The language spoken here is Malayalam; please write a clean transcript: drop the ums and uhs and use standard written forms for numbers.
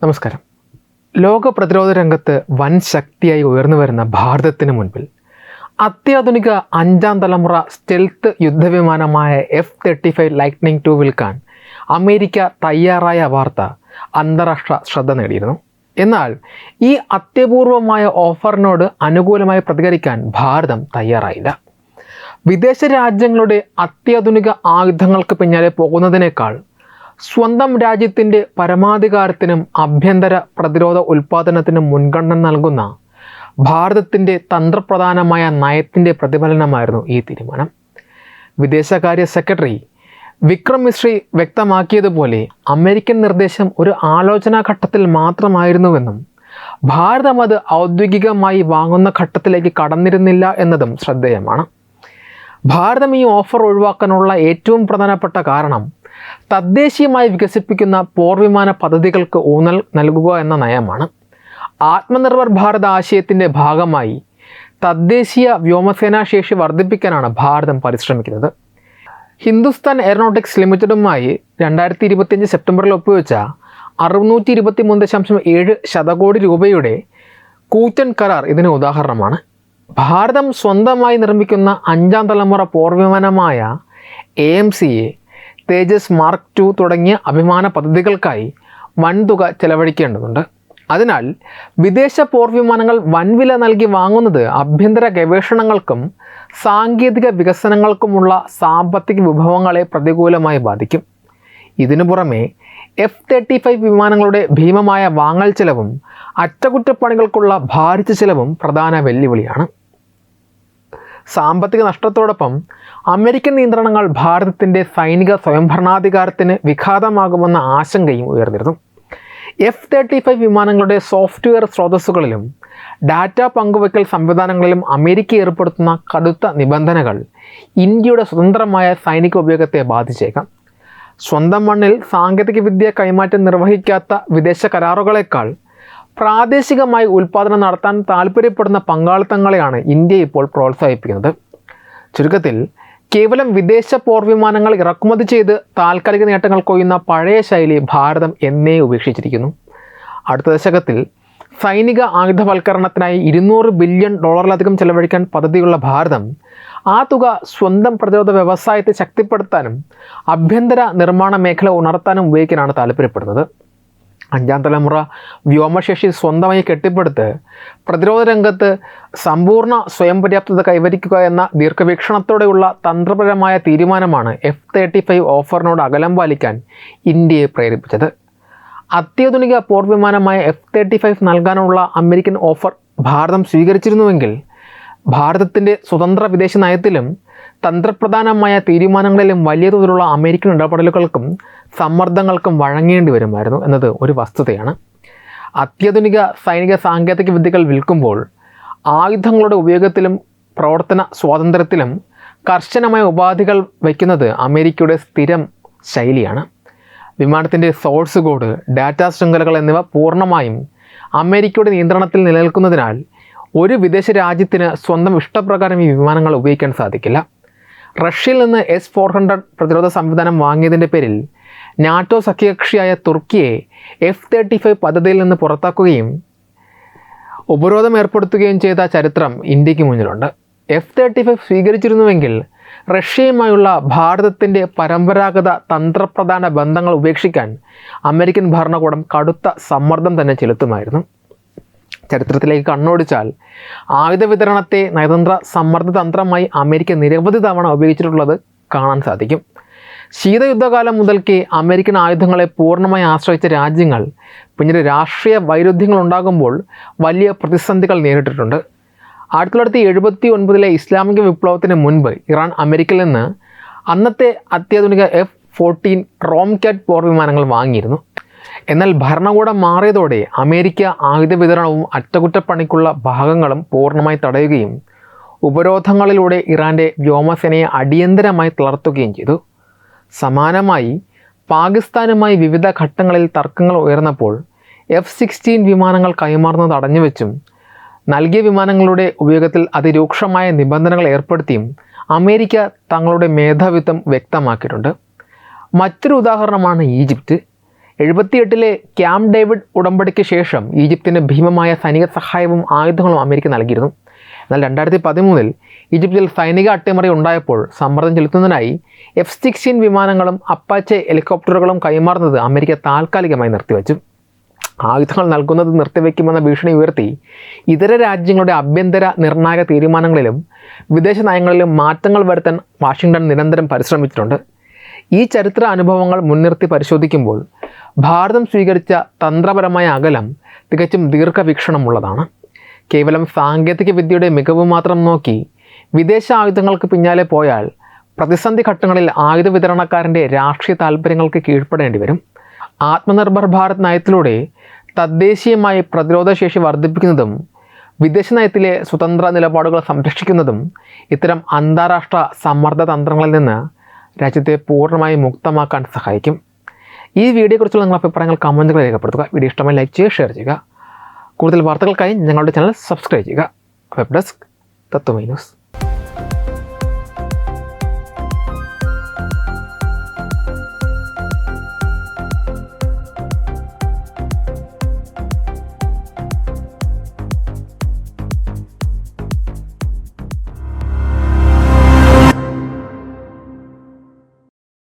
നമസ്കാരം. ലോക പ്രതിരോധ രംഗത്ത് വൻ ശക്തിയായി ഉയർന്നു വരുന്ന ഭാരതത്തിന് മുൻപിൽ അത്യാധുനിക 5ാം തലമുറ സ്റ്റെൽത്ത് യുദ്ധവിമാനമായ F-35 ലൈറ്റ്നിംഗ് II വിൽക്കാൻ അമേരിക്ക തയ്യാറായ വാർത്ത അന്താരാഷ്ട്ര ശ്രദ്ധ നേടിയിരുന്നു. എന്നാൽ ഈ അത്യപൂർവമായ ഓഫറിനോട് അനുകൂലമായി പ്രതികരിക്കാൻ ഭാരതം തയ്യാറായില്ല. വിദേശ രാജ്യങ്ങളുടെ അത്യാധുനിക ആയുധങ്ങൾക്ക് പിന്നാലെ പോകുന്നതിനേക്കാൾ സ്വന്തം രാജ്യത്തിൻ്റെ പരമാധികാരത്തിനും ആഭ്യന്തര പ്രതിരോധ ഉൽപ്പാദനത്തിനും മുൻഗണന നൽകുന്ന ഭാരതത്തിൻ്റെ തന്ത്രപ്രധാനമായ നയത്തിൻ്റെ പ്രതിഫലനമായിരുന്നു ഈ തീരുമാനം. വിദേശകാര്യ സെക്രട്ടറി വിക്രം മിശ്രി വ്യക്തമാക്കിയതുപോലെ അമേരിക്കൻ നിർദ്ദേശം ഒരു ആലോചനാ ഘട്ടത്തിൽ മാത്രമായിരുന്നുവെന്നും ഭാരതം അത് ഔദ്യോഗികമായി വാങ്ങുന്ന ഘട്ടത്തിലേക്ക് കടന്നിരുന്നില്ല എന്നതും ശ്രദ്ധേയമാണ്. ഭാരതം ഈ ഓഫർ ഒഴിവാക്കാനുള്ള ഏറ്റവും പ്രധാനപ്പെട്ട കാരണം തദ്ദേശീയമായി വികസിപ്പിക്കുന്ന പോർവിമാന പദ്ധതികൾക്ക് ഊന്നൽ നൽകുക എന്ന നയമാണ്. ആത്മനിർഭർ ഭാരത് ആശയത്തിൻ്റെ ഭാഗമായി തദ്ദേശീയ വ്യോമസേനാ ശേഷി വർദ്ധിപ്പിക്കാനാണ് ഭാരതം പരിശ്രമിക്കുന്നത്. ഹിന്ദുസ്ഥാൻ എയറോനോട്ടിക്സ് ലിമിറ്റഡുമായി 2025 സെപ്റ്റംബറിൽ ഒപ്പുവെച്ച 623.7 ശതകോടി രൂപയുടെ കൂറ്റൻ കരാർ ഇതിന് ഉദാഹരണമാണ്. ഭാരതം സ്വന്തമായി നിർമ്മിക്കുന്ന 5ാം തലമുറ പോർവിമാനമായ AMCA, തേജസ് മാർക്ക് II തുടങ്ങിയ അഭിമാന പദ്ധതികൾക്കായി വൻതുക ചെലവഴിക്കേണ്ടതുണ്ട്. അതിനാൽ വിദേശ പോർവിമാനങ്ങൾ വൻവില നൽകി വാങ്ങുന്നത് ആഭ്യന്തര ഗവേഷണങ്ങൾക്കും സാങ്കേതിക വികസനങ്ങൾക്കുമുള്ള സാമ്പത്തിക വിഭവങ്ങളെ പ്രതികൂലമായി ബാധിക്കും. ഇതിനു പുറമെ F-35 വിമാനങ്ങളുടെ ഭീമമായ വാങ്ങൽ ചെലവും അറ്റകുറ്റപ്പണികൾക്കുള്ള ഭാരിച്ച ചെലവും പ്രധാന വെല്ലുവിളിയാണ്. സാമ്പത്തിക നഷ്ടത്തോടൊപ്പം അമേരിക്കൻ നിയന്ത്രണങ്ങൾ ഭാരതത്തിൻ്റെ സൈനിക സ്വയംഭരണാധികാരത്തിന് വിഘാതമാകുമെന്ന ആശങ്കയും ഉയർന്നിരുന്നു. F-35 വിമാനങ്ങളുടെ സോഫ്റ്റ്വെയർ സ്രോതസ്സുകളിലും ഡാറ്റ പങ്കുവയ്ക്കൽ സംവിധാനങ്ങളിലും അമേരിക്ക ഏർപ്പെടുത്തുന്ന കടുത്ത നിബന്ധനകൾ ഇന്ത്യയുടെ സ്വതന്ത്രമായ സൈനിക ഉപയോഗത്തെ ബാധിച്ചേക്കാം. സ്വന്തം മണ്ണിൽ സാങ്കേതികവിദ്യ കൈമാറ്റം നിർവഹിക്കാത്ത വിദേശ കരാറുകളേക്കാൾ പ്രാദേശികമായി ഉൽപ്പാദനം നടത്താൻ താൽപ്പര്യപ്പെടുന്ന പങ്കാളിത്തങ്ങളെയാണ് ഇന്ത്യ ഇപ്പോൾ പ്രോത്സാഹിപ്പിക്കുന്നത്. ചുരുക്കത്തിൽ കേവലം വിദേശ പോർവിമാനങ്ങൾ ഇറക്കുമതി ചെയ്ത് താൽക്കാലിക നേട്ടങ്ങൾ കൊയ്യുന്ന പഴയ ശൈലി ഭാരതം എന്നേ ഉപേക്ഷിച്ചിരിക്കുന്നു. അടുത്ത ദശകത്തിൽ സൈനിക ആയുധവൽക്കരണത്തിനായി $200 ബില്യൺ ചെലവഴിക്കാൻ പദ്ധതിയുള്ള ഭാരതം ആ തുക സ്വന്തം പ്രതിരോധ വ്യവസായത്തെ ശക്തിപ്പെടുത്താനും ആഭ്യന്തര നിർമ്മാണ മേഖല ഉണർത്താനും ഉപയോഗിക്കാനാണ് താൽപ്പര്യപ്പെടുന്നത്. 5ാം തലമുറ വ്യോമശേഷി സ്വന്തമായി കെട്ടിപ്പടുത്ത് പ്രതിരോധ രംഗത്ത് സമ്പൂർണ്ണ സ്വയം പര്യാപ്തത കൈവരിക്കുക എന്ന ദീർഘവീക്ഷണത്തോടെയുള്ള തന്ത്രപരമായ തീരുമാനമാണ് F-35 ഓഫറിനോട് അകലം പാലിക്കാൻ ഇന്ത്യയെ പ്രേരിപ്പിച്ചത്. അത്യാധുനിക പോർവിമാനമായ F-35 നൽകാനുള്ള അമേരിക്കൻ ഓഫർ ഭാരതം സ്വീകരിച്ചിരുന്നുവെങ്കിൽ ഭാരതത്തിൻ്റെ സ്വതന്ത്ര വിദേശ നയത്തിലും തന്ത്രപ്രധാനമായ തീരുമാനങ്ങളിലും വലിയ തോതിലുള്ള അമേരിക്കൻ ഇടപെടലുകൾക്കും സമ്മർദ്ദങ്ങൾക്കും വഴങ്ങേണ്ടി വരുമായിരുന്നു എന്നത് ഒരു വസ്തുതയാണ്. അത്യാധുനിക സൈനിക സാങ്കേതിക വിദ്യകൾ വിൽക്കുമ്പോൾ ആയുധങ്ങളുടെ ഉപയോഗത്തിലും പ്രവർത്തന സ്വാതന്ത്ര്യത്തിലും കർശനമായ ഉപാധികൾ വയ്ക്കുന്നത് അമേരിക്കയുടെ സ്ഥിരം ശൈലിയാണ്. വിമാനത്തിൻ്റെ സോഴ്സ് കോഡ്, ഡാറ്റാ ശൃംഖലകൾ എന്നിവ പൂർണ്ണമായും അമേരിക്കയുടെ നിയന്ത്രണത്തിൽ നിലനിൽക്കുന്നതിനാൽ ഒരു വിദേശ രാജ്യത്തിന് സ്വന്തം ഇഷ്ടപ്രകാരം ഈ വിമാനങ്ങൾ ഉപയോഗിക്കാൻ സാധിക്കില്ല. റഷ്യയിൽ നിന്ന് S-400 പ്രതിരോധ സംവിധാനം വാങ്ങിയതിൻ്റെ പേരിൽ നാറ്റോ സഖ്യകക്ഷിയായ തുർക്കിയെ F-35 പദ്ധതിയിൽ നിന്ന് പുറത്താക്കുകയും ഉപരോധം ഏർപ്പെടുത്തുകയും ചെയ്ത ചരിത്രം ഇന്ത്യക്ക് മുന്നിലുണ്ട്. F-35 സ്വീകരിച്ചിരുന്നുവെങ്കിൽ റഷ്യയുമായുള്ള ഭാരതത്തിൻ്റെ പരമ്പരാഗത തന്ത്രപ്രധാന ബന്ധങ്ങൾ ഉപേക്ഷിക്കാൻ അമേരിക്കൻ ഭരണകൂടം കടുത്ത സമ്മർദ്ദം തന്നെ ചെലുത്തുമായിരുന്നു. ചരിത്രത്തിലേക്ക് കണ്ണോടിച്ചാൽ ആയുധ വിതരണത്തെ നയതന്ത്ര സമ്മർദ്ദ തന്ത്രമായി അമേരിക്ക നിരവധി തവണ ഉപയോഗിച്ചിട്ടുള്ളത് കാണാൻ സാധിക്കും. ശീതയുദ്ധകാലം മുതൽക്കേ അമേരിക്കൻ ആയുധങ്ങളെ പൂർണ്ണമായി ആശ്രയിച്ച രാജ്യങ്ങൾ പിന്നീട് രാഷ്ട്രീയ വൈരുദ്ധ്യങ്ങൾ ഉണ്ടാകുമ്പോൾ വലിയ പ്രതിസന്ധികൾ നേരിട്ടിട്ടുണ്ട്. 1979 ഇസ്ലാമിക വിപ്ലവത്തിന് മുൻപ് ഇറാൻ അമേരിക്കയിൽ നിന്ന് അന്നത്തെ അത്യാധുനിക F-14 റോംകാറ്റ് പോർവിമാനങ്ങൾ വാങ്ങിയിരുന്നു. എന്നാൽ ഭരണകൂടം മാറിയതോടെ അമേരിക്ക ആയുധ വിതരണവും അറ്റകുറ്റപ്പണിക്കുള്ള ഭാഗങ്ങളും പൂർണ്ണമായി തടയുകയും ഉപരോധങ്ങളിലൂടെ ഇറാൻ്റെ വ്യോമസേനയെ അടിയന്തരമായി തളർത്തുകയും ചെയ്തു. സമാനമായി പാകിസ്ഥാനുമായി വിവിധ ഘട്ടങ്ങളിൽ തർക്കങ്ങൾ ഉയർന്നപ്പോൾ F-16 വിമാനങ്ങൾ കൈമാറുന്നത് തടഞ്ഞുവെച്ചും നൽകിയ വിമാനങ്ങളുടെ ഉപയോഗത്തിൽ അതിരൂക്ഷമായ നിബന്ധനകൾ ഏർപ്പെടുത്തിയും അമേരിക്ക തങ്ങളുടെ മേധാവിത്വം വ്യക്തമാക്കിയിട്ടുണ്ട്. മറ്റൊരു ഉദാഹരണമാണ് ഈജിപ്ത്. 1978 ക്യാമ്പ് ഡേവിഡ് ഉടമ്പടിക്ക് ശേഷം ഈജിപ്തിന് ഭീമമായ സൈനിക സഹായവും ആയുധങ്ങളും അമേരിക്ക നൽകിയിരുന്നു. എന്നാൽ 2013 ഈജിപ്തിൽ സൈനിക അട്ടിമറി ഉണ്ടായപ്പോൾ സമ്മർദ്ദം ചെലുത്തുന്നതിനായി F-16 വിമാനങ്ങളും അപ്പാച്ചെ ഹെലികോപ്റ്ററുകളും കൈമാറുന്നത് അമേരിക്ക താൽക്കാലികമായി നിർത്തിവച്ചു. ആയുധങ്ങൾ നൽകുന്നത് നിർത്തിവെക്കുമെന്ന ഭീഷണി ഉയർത്തി ഇതര രാജ്യങ്ങളുടെ ആഭ്യന്തര നിർണായക തീരുമാനങ്ങളിലും വിദേശ നയങ്ങളിലും മാറ്റങ്ങൾ വരുത്താൻ വാഷിംഗ്ടൺ നിരന്തരം പരിശ്രമിച്ചിട്ടുണ്ട്. ഈ ചരിത്ര അനുഭവങ്ങൾ മുൻനിർത്തി പരിശോധിക്കുമ്പോൾ ഭാരതം സ്വീകരിച്ച തന്ത്രപരമായ അകലം തികച്ചും ദീർഘവീക്ഷണമുള്ളതാണ്. കേവലം സാങ്കേതിക വിദ്യയുടെ മികവ് മാത്രം നോക്കി വിദേശ ആയുധങ്ങൾക്ക് പിന്നാലെ പോയാൽ പ്രതിസന്ധി ഘട്ടങ്ങളിൽ ആയുധ വിതരണക്കാരൻ്റെ രാഷ്ട്രീയ താൽപ്പര്യങ്ങൾക്ക് കീഴ്പ്പെടേണ്ടി വരും. ആത്മനിർഭർ ഭാരത് നയത്തിലൂടെ തദ്ദേശീയമായി പ്രതിരോധശേഷി വർദ്ധിപ്പിക്കുന്നതും വിദേശ നയത്തിലെ സ്വതന്ത്ര നിലപാടുകൾ സംരക്ഷിക്കുന്നതും ഇത്തരം അന്താരാഷ്ട്ര സമ്മർദ്ദ തന്ത്രങ്ങളിൽ നിന്ന് രാജ്യത്തെ പൂർണ്ണമായി മുക്തമാക്കാൻ സഹായിക്കും. ഈ വീഡിയോയെക്കുറിച്ചുള്ള നിങ്ങളുടെ അഭിപ്രായങ്ങൾ കമൻറ്റുകൾ രേഖപ്പെടുത്തുക. വീഡിയോ ഇഷ്ടമായി ലൈക്ക് ചെയ്യുക, ഷെയർ ചെയ്യുക. കൂടുതൽ വാർത്തകൾക്കായി ഞങ്ങളുടെ ചാനൽ സബ്സ്ക്രൈബ് ചെയ്യുക. വെബ് ഡെസ്ക് തത്വമൈ ന്യൂസ്.